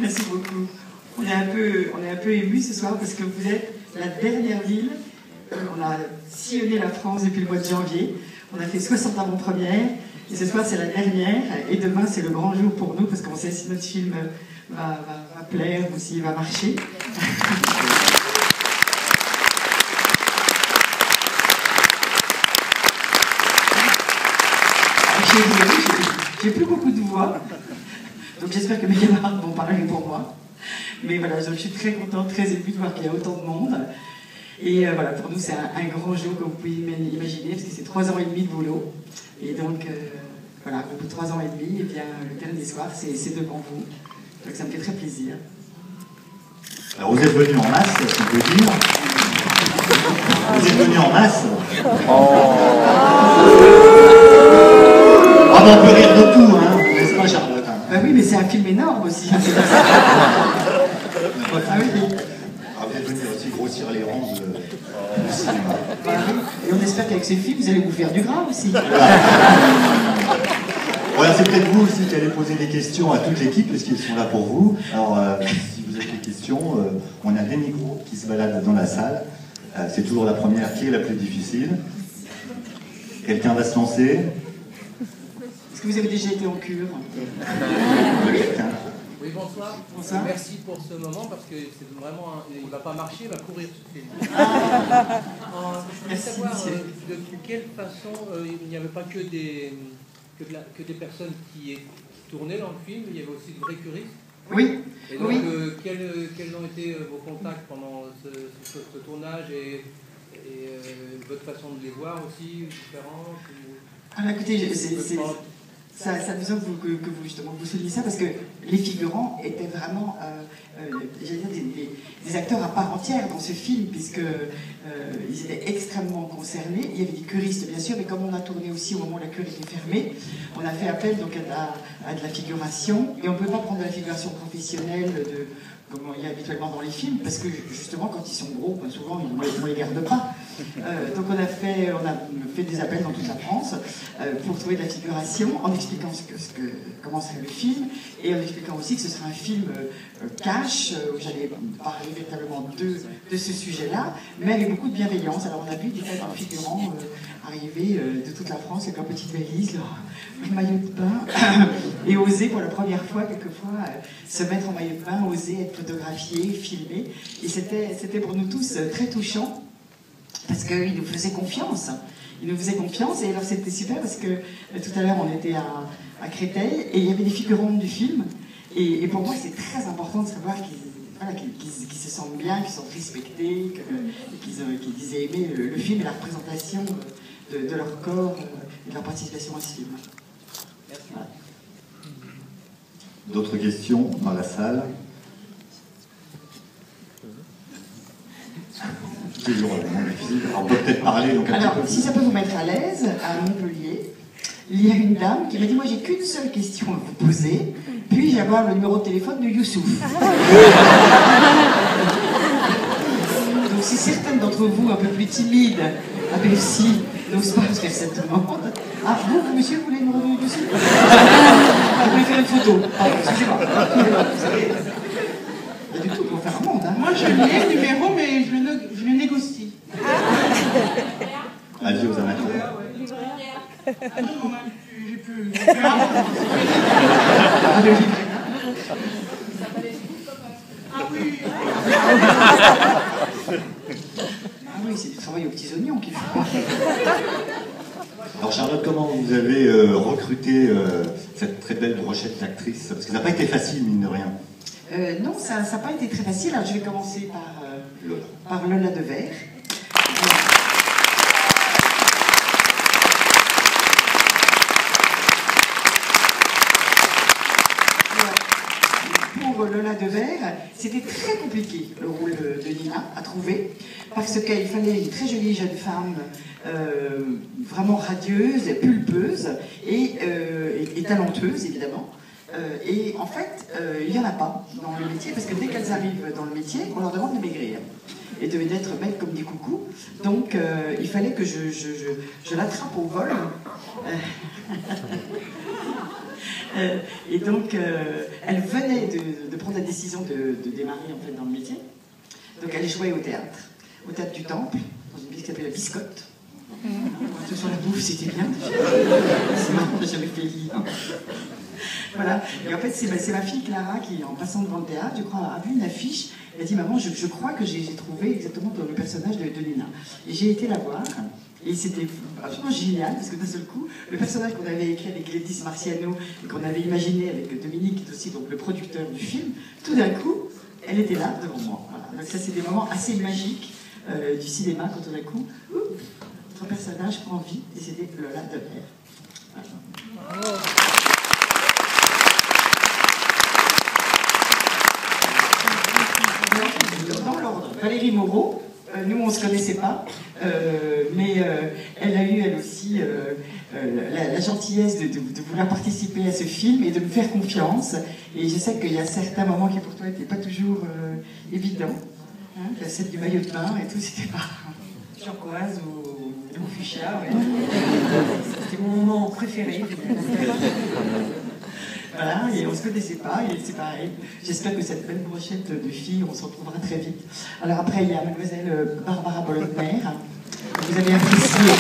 Merci beaucoup. On est un peu émus ce soir parce que vous êtes la dernière ville. On a sillonné la France depuis le mois de janvier. On a fait 60 avant-premières. Et ce soir, c'est la dernière. Et demain, c'est le grand jour pour nous parce qu'on sait si notre film va plaire ou s'il va marcher. J'ai plus beaucoup de voix. Donc j'espère que mes camarades vont parler pour moi. Mais voilà, je suis très contente, très émue de voir qu'il y a autant de monde. Et voilà, pour nous, c'est un grand jour, comme vous pouvez imaginer, parce que c'est 3 ans et demi de boulot. Et donc, voilà, au bout de 3 ans et demi, et bien, le dernier soir, c'est devant vous. Donc ça me fait très plaisir. Alors, vous êtes venus en masse, si on peut dire. Vous êtes venus en masse. Ah, on peut rire de tout, hein, n'est-ce pas, Charlotte? Bah oui, mais c'est un film énorme aussi. Ah oui. Ah, vous êtes venus aussi grossir les rangs du cinéma. Bah oui. Et on espère qu'avec ce film, vous allez vous faire du gras aussi. Voilà, c'est peut-être vous aussi qui allez poser des questions à toute l'équipe, parce qu'ils sont là pour vous. Alors, si vous avez des questions, on a des micros qui se baladent dans la salle. C'est toujours la première qui est la plus difficile. Quelqu'un va se lancer. Est-ce que vous avez déjà été en cure? Oui, bonsoir. Bonsoir. Merci pour ce moment parce que c'est vraiment il ne va pas marcher, il va courir ce film. Je voulais savoir de quelle façon il n'y avait pas que des personnes qui tournaient dans le film, il y avait aussi de vrais curistes. Oui. Et donc, oui. Quels ont été vos contacts pendant ce tournage et votre façon de les voir aussi, différente Ah bah écoutez, ça a besoin que vous justement vous souligniez ça parce que les figurants étaient vraiment j'allais dire des acteurs à part entière dans ce film puisque ils étaient extrêmement concernés. Il y avait des curistes bien sûr, mais comme on a tourné aussi au moment où la cure était fermée, on a fait appel donc à de la figuration et on ne peut pas prendre de la figuration professionnelle comme il y a habituellement dans les films, parce que justement quand ils sont gros, ben souvent on les garde pas. Donc on a fait des appels dans toute la France pour trouver de la figuration, en expliquant comment serait le film, et en expliquant aussi que ce serait un film cash, où j'allais parler véritablement de ce sujet-là, mais avec beaucoup de bienveillance. Alors on a vu des tas de figurants arriver de toute la France avec leur petite valise, leur maillot de bain, et oser pour la première fois, quelquefois, se mettre en maillot de bain, oser être photographié, filmé. Et c'était pour nous tous très touchant, parce qu'ils nous faisaient confiance. Ils nous faisaient confiance, et alors c'était super, parce que tout à l'heure on était à Créteil, et il y avait des figurants du film, et pour moi c'est très important de savoir qu'ils se sentent bien, qu'ils sont respectés, qu'ils disaient aimer le film et la représentation de leur corps et de leur participation à ce film. Voilà. D'autres questions dans la salle? Toujours difficile. On peut peut-être parler donc un Alors, petit peu. si ça peut vous mettre à l'aise, à Montpellier, il y a une dame qui m'a dit « Moi, j'ai qu'une seule question à vous poser. Puis-je avoir le numéro de téléphone de Youssouf ?» Donc, si certaines d'entre vous, un peu plus timides, aussi, n'osent pas faire cette demande. Ah, vous, monsieur, vous voulez le numéro de Youssouf? Vous voulez faire une photo? Pardon, excusez-moi. Il y a du tout pour faire un monde, hein. Moi, je l'ai, le numéro, mais je le négocie. Avis aux amateurs. Ah non, j'ai plus. Ah oui. Ah oui, c'est du travail aux petits oignons qu'il faut. Alors Charlotte, comment vous avez recruté cette très belle brochette d'actrices? Parce que ça n'a pas été facile, mine de rien. Non, ça n'a pas été très facile. Alors, je vais commencer par Lola Devers. Pour Lola Devers, c'était très compliqué le rôle de Nina à trouver, parce qu'il fallait une très jolie jeune femme, vraiment radieuse, pulpeuse et talentueuse, évidemment. Et en fait, il n'y en a pas dans le métier, parce que dès qu'elles arrivent dans le métier, on leur demande de maigrir. Et de d'être belles comme des coucous. Donc, il fallait que je l'attrape au vol. Et donc, elle venait de prendre la décision de démarrer en fait, dans le métier. Donc, elle jouait au théâtre du Temple, dans une ville qui s'appelle la Biscotte. Sur la bouffe, c'était bien. C'est marrant, j'ai jamais fait lire. Voilà. Et en fait, c'est ma fille Clara qui, en passant devant le théâtre, je crois, a vu une affiche. Elle a dit, maman, je crois que j'ai trouvé exactement le personnage de Nina. Et j'ai été la voir. Et c'était absolument génial, parce que d'un seul coup, le personnage qu'on avait écrit avec Gladys Marciano, et qu'on avait imaginé avec Dominique, qui est aussi donc, le producteur du film, tout d'un coup, elle était là devant moi. Voilà. Donc ça, c'est des moments assez magiques du cinéma, quand tout d'un coup, notre personnage prend vie, et c'était Lola Demer. Voilà. Dans l'ordre, Valérie Moreau, nous on ne se connaissait pas, mais elle a eu elle aussi la gentillesse de vouloir participer à ce film et de me faire confiance. Et je sais qu'il y a certains moments qui pour toi n'étaient pas toujours évidents. Hein, la scène du maillot de bain et tout, c'était pas turquoise ou fuchsia. Ouais. C'était mon moment préféré. Voilà, et on ne se connaissait pas, et c'est pareil. J'espère que cette belle brochette de filles, on se retrouvera très vite. Alors après, il y a mademoiselle Barbara Bologner, que vous avez appréciée.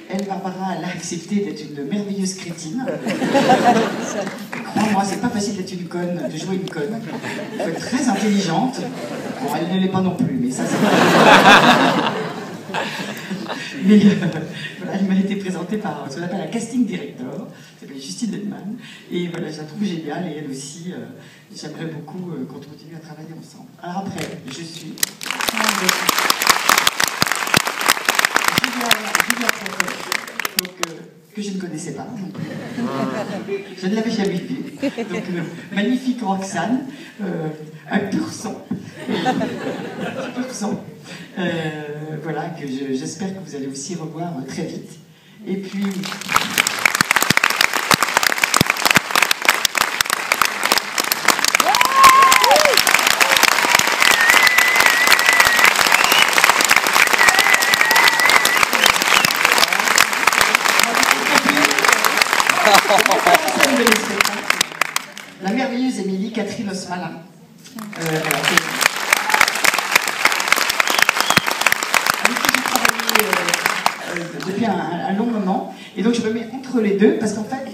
Elle, Barbara, elle a accepté d'être une merveilleuse crétine. Crois-moi, c'est pas facile d'être une conne, de jouer une conne. Il faut être très intelligente. Bon, elle ne l'est pas non plus, mais ça, c'est pas... Mais voilà, elle m'a été présentée par ce qu'on appelle un casting director, qui s'appelle Justine Ledman, et voilà, je la trouve géniale, et elle aussi, j'aimerais beaucoup qu'on continue à travailler ensemble. Alors après, je suis Julia Châtelet, donc, que je ne connaissais pas non plus. Je ne l'avais jamais vue. Donc, magnifique Roxane, un pur sang. Pur sang. Voilà, que j'espère que vous allez aussi revoir très vite. Et puis... la merveilleuse Émilie Catherine Osmalin. Voilà, depuis un long moment, et donc je me mets entre les deux parce qu'en fait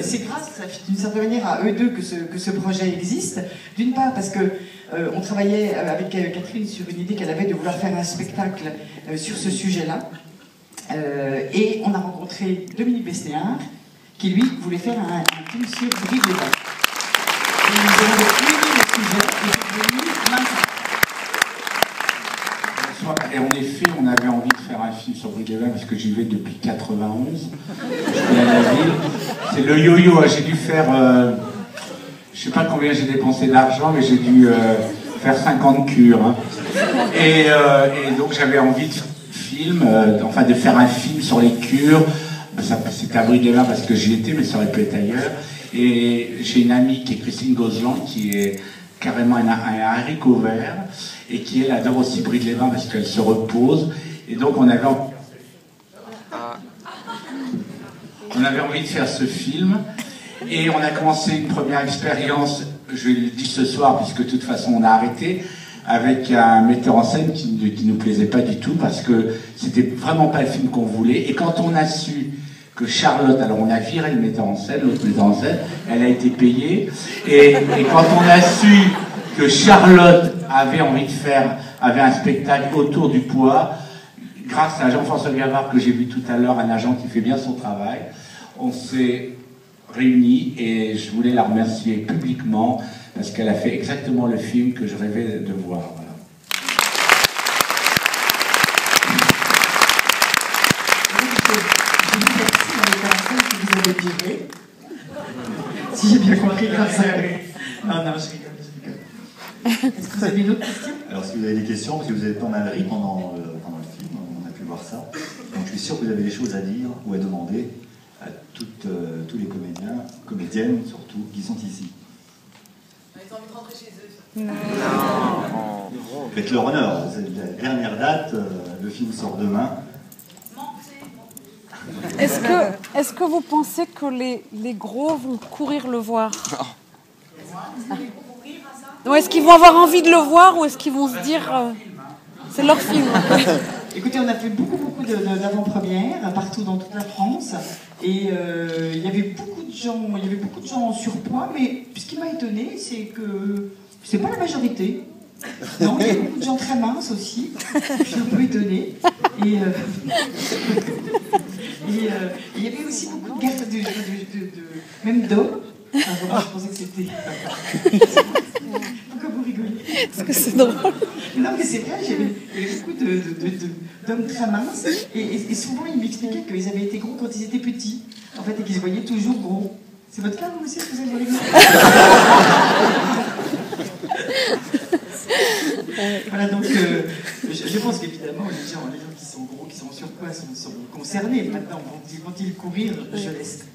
c'est grâce d'une certaine manière à eux deux que ce projet existe. D'une part parce que on travaillait avec Catherine sur une idée qu'elle avait de vouloir faire un spectacle sur ce sujet-là, et on a rencontré Dominique Besnéard qui lui voulait faire un film sur Brive-les-Bains. Et nous avons suivi le sujet et c'est devenu maintenant. Et en effet, on avait envie de faire un film sur Brive-les-Bains parce que j'y vais depuis 91. Je connais la ville. C'est le yo-yo. J'ai dû faire... je sais pas combien j'ai dépensé d'argent, mais j'ai dû faire 50 cures. Hein. Et donc j'avais envie de film, enfin de faire un film sur les cures. C'était à Brive-les-Bains parce que j'y étais, mais ça aurait pu être ailleurs. Et j'ai une amie qui est Christine Gozlan, qui est carrément un haricot vert, et qui, elle, adore aussi Brive-les-Bains parce qu'elle se repose. Et donc, on avait envie de faire ce film. Et on a commencé une première expérience, je le dis ce soir, puisque de toute façon, on a arrêté, avec un metteur en scène qui ne nous plaisait pas du tout, parce que c'était vraiment pas le film qu'on voulait. Et quand on a su que Charlotte, alors on a viré le metteur en scène, l'autre metteur en scène, elle a été payée, et quand on a su que Charlotte avait un spectacle autour du poids, grâce à Jean-François Gavard que j'ai vu tout à l'heure, un agent qui fait bien son travail, on s'est réunis et je voulais la remercier publiquement parce qu'elle a fait exactement le film que je rêvais de voir. Voilà. Si j'ai bien compris grâce à elle. Non, je rigole. Est-ce que vous avez une autre question? Alors, si vous avez des questions, parce que vous avez pas mal ri pendant le film, on a pu voir ça. Donc, je suis sûr que vous avez des choses à dire ou à demander à tous les comédiens, comédiennes surtout, qui sont ici. Ils ont envie de rentrer chez eux. Faites leur honneur. C'est la dernière date, le film sort demain. Est-ce que vous pensez que les gros vont courir le voir? Non, est-ce qu'ils vont avoir envie de le voir ou est-ce qu'ils vont se dire c'est leur film? Écoutez, on a fait beaucoup d'avant-premières partout dans toute la France et il y avait beaucoup de gens en surpoids, mais ce qui m'a étonné, c'est que c'est pas la majorité. Non, il y a beaucoup de gens très minces aussi. Je suis un peu étonnée. Et il y avait aussi beaucoup de garçons, même d'hommes. Enfin, vraiment, je pensais que c'était. Pourquoi vous rigolez? Parce que c'est drôle. Non, mais c'est vrai, il y avait beaucoup d'hommes très minces. Et souvent, ils m'expliquaient qu'ils avaient été gros quand ils étaient petits. En fait, et qu'ils se voyaient toujours gros. C'est votre cas, vous aussi, est-ce que vous avez rigolé? Voilà, donc je pense qu'évidemment les gens qui sont gros, qui sont en surpoids sont concernés. Maintenant, vont-ils courir? Je l'espère.